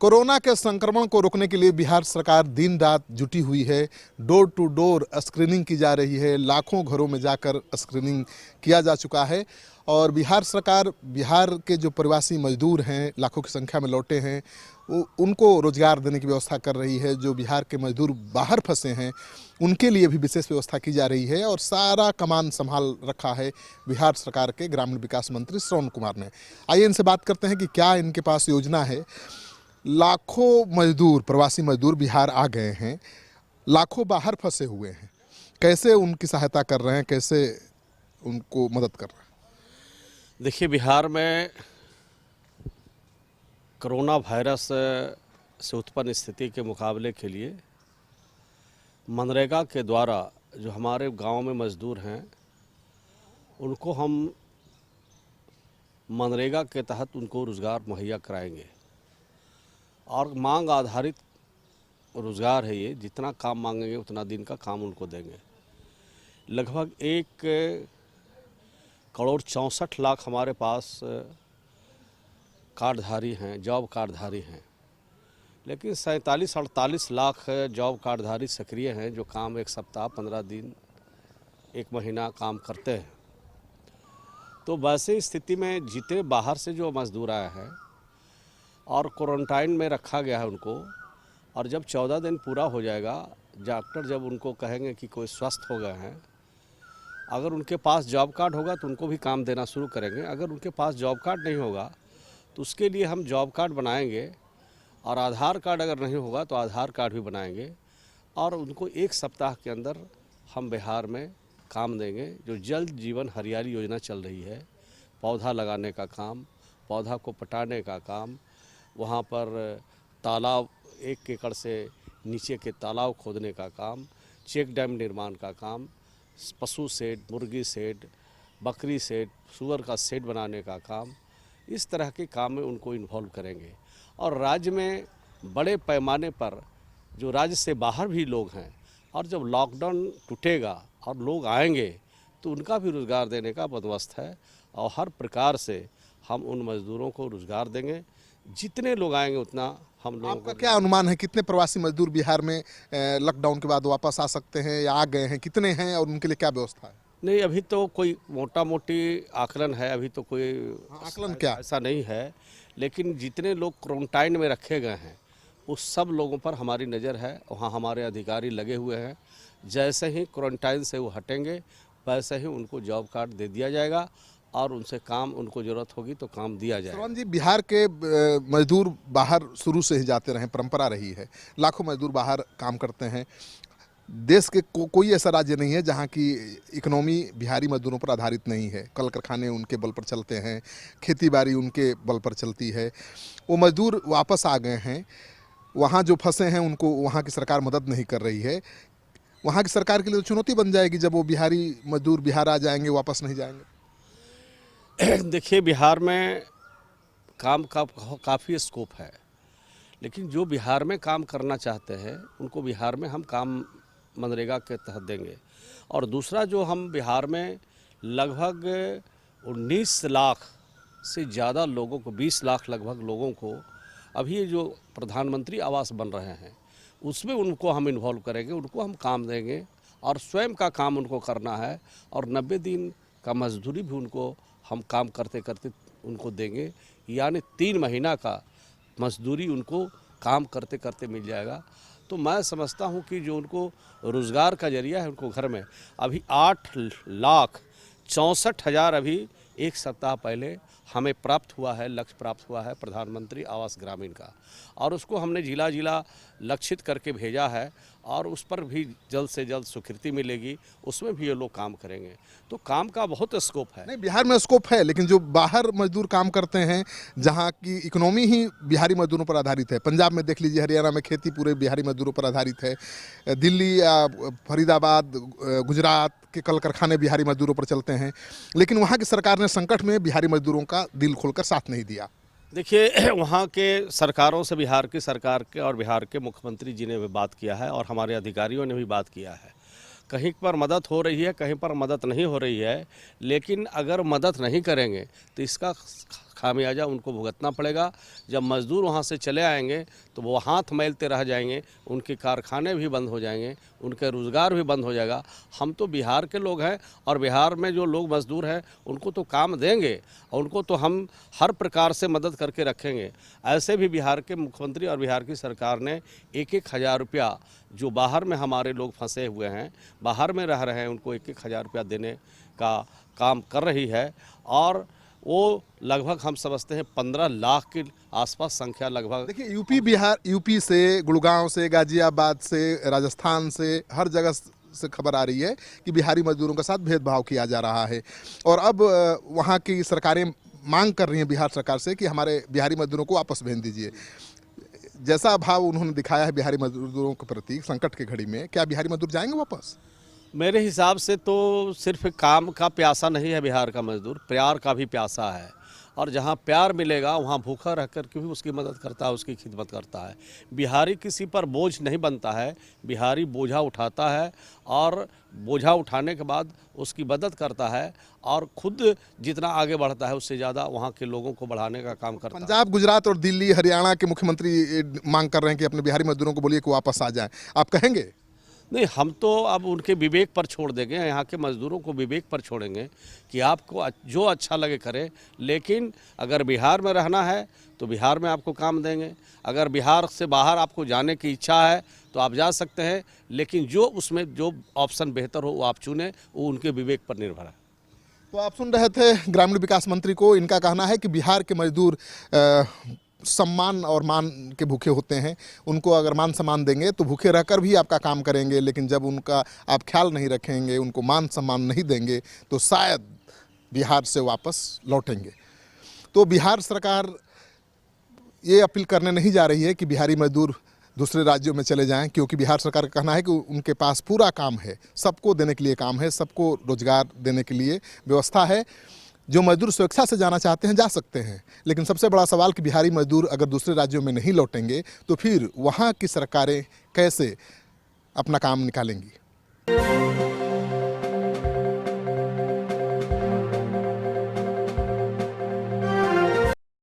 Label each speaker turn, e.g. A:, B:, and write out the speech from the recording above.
A: Corona के संक्रमण को रोकने के लिए बिहार सरकार दिन रात जुटी हुई है। डोर टू डोर स्क्रीनिंग की जा रही है। लाखों घरों में जाकर स्क्रीनिंग किया जा चुका है और बिहार सरकार बिहार के जो प्रवासी मजदूर हैं, लाखों की संख्या में लौटे हैं, उनको रोजगार देने की व्यवस्था कर रही है। जो बिहार के मजदूर बाहर फंसे हैं उनके लिए भी विशेष व्यवस्था की जा रही है और सारा कमान संभाल रखा है बिहार सरकार के ग्रामीण विकास मंत्री श्रवण कुमार ने। आइए इनसे बात करते हैं कि क्या इनके पास योजना है। लाखों मजदूर, प्रवासी मजदूर बिहार आ गए हैं, लाखों बाहर फंसे हुए हैं, कैसे उनकी सहायता कर रहे हैं, कैसे उनको मदद कर रहे हैं?
B: देखिए, बिहार में कोरोना वायरस से उत्पन्न स्थिति के मुकाबले के लिए मनरेगा के द्वारा जो हमारे गांव में मजदूर हैं उनको हम मनरेगा के तहत उनको रोज़गार मुहैया कराएंगे और मांग आधारित रोज़गार है ये। जितना काम मांगेंगे उतना दिन का काम उनको देंगे। लगभग 1,64,00,000 हमारे पास कार्डधारी हैं, जॉब कार्डधारी हैं, लेकिन 47-48 लाख जॉब कार्डधारी सक्रिय हैं जो काम 1 सप्ताह, 15 दिन, 1 महीना काम करते हैं। तो वैसे स्थिति में जितने बाहर से जो मजदूर आए हैं और क्वारंटाइन में रखा गया है उनको, और जब 14 दिन पूरा हो जाएगा, डॉक्टर जब उनको कहेंगे कि कोई स्वस्थ हो गए हैं, अगर उनके पास जॉब कार्ड होगा तो उनको भी काम देना शुरू करेंगे। अगर उनके पास जॉब कार्ड नहीं होगा तो उसके लिए हम जॉब कार्ड बनाएंगे और आधार कार्ड अगर नहीं होगा तो आधार कार्ड भी बनाएंगे और उनको 1 सप्ताह के अंदर हम बिहार में काम देंगे। जो जल जीवन हरियाली योजना चल रही है, पौधा लगाने का काम, पौधा को पटाने का काम, वहाँ पर तालाब 1 एकड़ से नीचे के तालाब खोदने का काम, चेक डैम निर्माण का काम, पशु शेड, मुर्गी शेड, बकरी शेड, सूअर का शेड बनाने का काम, इस तरह के काम में उनको इन्वॉल्व करेंगे। और राज्य में बड़े पैमाने पर जो राज्य से बाहर भी लोग हैं, और जब लॉकडाउन टूटेगा और लोग आएंगे तो उनका भी रोज़गार देने का बंदोबस्त है और हर प्रकार से हम उन मज़दूरों को रोज़गार देंगे। जितने लोग आएंगे उतना हम लोगों
A: आपका
B: को।
A: क्या अनुमान है, कितने प्रवासी मजदूर बिहार में लॉकडाउन के बाद वापस आ सकते हैं या आ गए हैं, कितने हैं और उनके लिए क्या व्यवस्था है?
B: नहीं, अभी तो कोई मोटा मोटी आकलन है, अभी तो कोई
A: आकलन क्या?
B: ऐसा नहीं है, लेकिन जितने लोग क्वारंटाइन में रखे गए हैं उस सब लोगों पर हमारी नज़र है। वहाँ हमारे अधिकारी लगे हुए हैं। जैसे ही क्वारंटाइन से वो हटेंगे वैसे ही उनको जॉब कार्ड दे दिया जाएगा और उनसे काम, उनको ज़रूरत होगी तो काम दिया जाएगा।
A: श्रवण जी, बिहार के मजदूर बाहर शुरू से ही जाते रहे, परंपरा रही है, लाखों मजदूर बाहर काम करते हैं। देश के कोई ऐसा राज्य नहीं है जहाँ की इकोनॉमी बिहारी मजदूरों पर आधारित नहीं है। कल कारखाने उनके बल पर चलते हैं, खेती बाड़ी उनके बल पर चलती है। वो मजदूर वापस आ गए हैं, वहाँ जो फंसे हैं उनको वहाँ की सरकार मदद नहीं कर रही है। वहाँ की सरकार के लिए तो चुनौती बन जाएगी जब वो बिहारी मजदूर बिहार आ जाएंगे, वापस नहीं जाएंगे।
B: देखिए, बिहार में काम का काफ़ी स्कोप है, लेकिन जो बिहार में काम करना चाहते हैं उनको बिहार में हम काम मनरेगा के तहत देंगे। और दूसरा, जो हम बिहार में लगभग 19 लाख से ज़्यादा लोगों को, 20 लाख लगभग लोगों को अभी ये जो प्रधानमंत्री आवास बन रहे हैं उसमें उनको हम इन्वॉल्व करेंगे, उनको हम काम देंगे और स्वयं का काम उनको करना है और 90 दिन का मजदूरी भी उनको हम काम करते करते उनको देंगे। यानी 3 महीना का मजदूरी उनको काम करते करते मिल जाएगा। तो मैं समझता हूँ कि जो उनको रोज़गार का जरिया है उनको घर में अभी 8,64,000 अभी 1 सप्ताह पहले हमें प्राप्त हुआ है, लक्ष्य प्राप्त हुआ है प्रधानमंत्री आवास ग्रामीण का, और उसको हमने जिला जिला लक्षित करके भेजा है और उस पर भी जल्द से जल्द स्वीकृति मिलेगी, उसमें भी ये लोग काम करेंगे। तो काम का बहुत स्कोप है।
A: नहीं, बिहार में स्कोप है, लेकिन जो बाहर मजदूर काम करते हैं, जहाँ की इकोनॉमी ही बिहारी मजदूरों पर आधारित है, पंजाब में देख लीजिए, हरियाणा में खेती पूरे बिहारी मजदूरों पर आधारित है, दिल्ली, फरीदाबाद, गुजरात के कल कारखाने बिहारी मजदूरों पर चलते हैं, लेकिन वहाँ की सरकार ने संकट में बिहारी मजदूरों का दिल खोलकर साथ नहीं दिया।
B: देखिए, वहाँ के सरकारों से, बिहार की सरकार के और बिहार के मुख्यमंत्री जी ने भी बात किया है और हमारे अधिकारियों ने भी बात किया है। कहीं पर मदद हो रही है, कहीं पर मदद नहीं हो रही है, लेकिन अगर मदद नहीं करेंगे तो इसका खामियाजा उनको भुगतना पड़ेगा। जब मज़दूर वहाँ से चले आएंगे तो वो हाथ मलते रह जाएंगे, उनके कारखाने भी बंद हो जाएंगे, उनके रोज़गार भी बंद हो जाएगा। हम तो बिहार के लोग हैं और बिहार में जो लोग मज़दूर हैं उनको तो काम देंगे और उनको तो हम हर प्रकार से मदद करके रखेंगे। ऐसे भी बिहार के मुख्यमंत्री और बिहार की सरकार ने 1-1 हज़ार रुपया जो बाहर में हमारे लोग फंसे हुए हैं, बाहर में रह रहे हैं, उनको 1-1 हज़ार रुपया देने का काम कर रही है और वो लगभग हम समझते हैं 15 लाख के आसपास संख्या लगभग।
A: देखिए यूपी से, गुड़गांव से, गाजियाबाद से, राजस्थान से, हर जगह से खबर आ रही है कि बिहारी मजदूरों के साथ भेदभाव किया जा रहा है और अब वहाँ की सरकारें मांग कर रही हैं बिहार सरकार से कि हमारे बिहारी मजदूरों को वापस भेज दीजिए। जैसा भाव उन्होंने दिखाया है बिहारी मजदूरों के प्रति संकट की घड़ी में, क्या बिहारी मजदूर जाएंगे वापस?
B: मेरे हिसाब से तो सिर्फ काम का प्यासा नहीं है बिहार का मजदूर, प्यार का भी प्यासा है और जहाँ प्यार मिलेगा वहाँ भूखा रह कर के भी उसकी मदद करता है, उसकी खिदमत करता है। बिहारी किसी पर बोझ नहीं बनता है, बिहारी बोझा उठाता है और बोझा उठाने के बाद उसकी मदद करता है और खुद जितना आगे बढ़ता है उससे ज़्यादा वहाँ के लोगों को बढ़ाने का काम करता है।
A: पंजाब, गुजरात और दिल्ली, हरियाणा के मुख्यमंत्री मांग कर रहे हैं कि अपने बिहारी मजदूरों को बोलिए कि वापस आ जाएं, आप कहेंगे?
B: नहीं, हम तो अब उनके विवेक पर छोड़ देंगे, यहाँ के मज़दूरों को विवेक पर छोड़ेंगे कि आपको जो अच्छा लगे करें, लेकिन अगर बिहार में रहना है तो बिहार में आपको काम देंगे। अगर बिहार से बाहर आपको जाने की इच्छा है तो आप जा सकते हैं, लेकिन जो उसमें जो ऑप्शन बेहतर हो वो आप चुनें, वो उनके विवेक पर निर्भर है।
A: तो आप सुन रहे थे ग्रामीण विकास मंत्री को। इनका कहना है कि बिहार के मजदूर सम्मान और मान के भूखे होते हैं। उनको अगर मान सम्मान देंगे तो भूखे रहकर भी आपका काम करेंगे, लेकिन जब उनका आप ख्याल नहीं रखेंगे, उनको मान सम्मान नहीं देंगे तो शायद बिहार से वापस लौटेंगे। तो बिहार सरकार ये अपील करने नहीं जा रही है कि बिहारी मजदूर दूसरे राज्यों में चले जाएं, क्योंकि बिहार सरकार का कहना है कि उनके पास पूरा काम है, सबको देने के लिए काम है, सबको रोजगार देने के लिए व्यवस्था है। जो मजदूर स्वेच्छा से जाना चाहते हैं जा सकते हैं, लेकिन सबसे बड़ा सवाल कि बिहारी मजदूर अगर दूसरे राज्यों में नहीं लौटेंगे तो फिर वहाँ की सरकारें कैसे अपना काम निकालेंगी।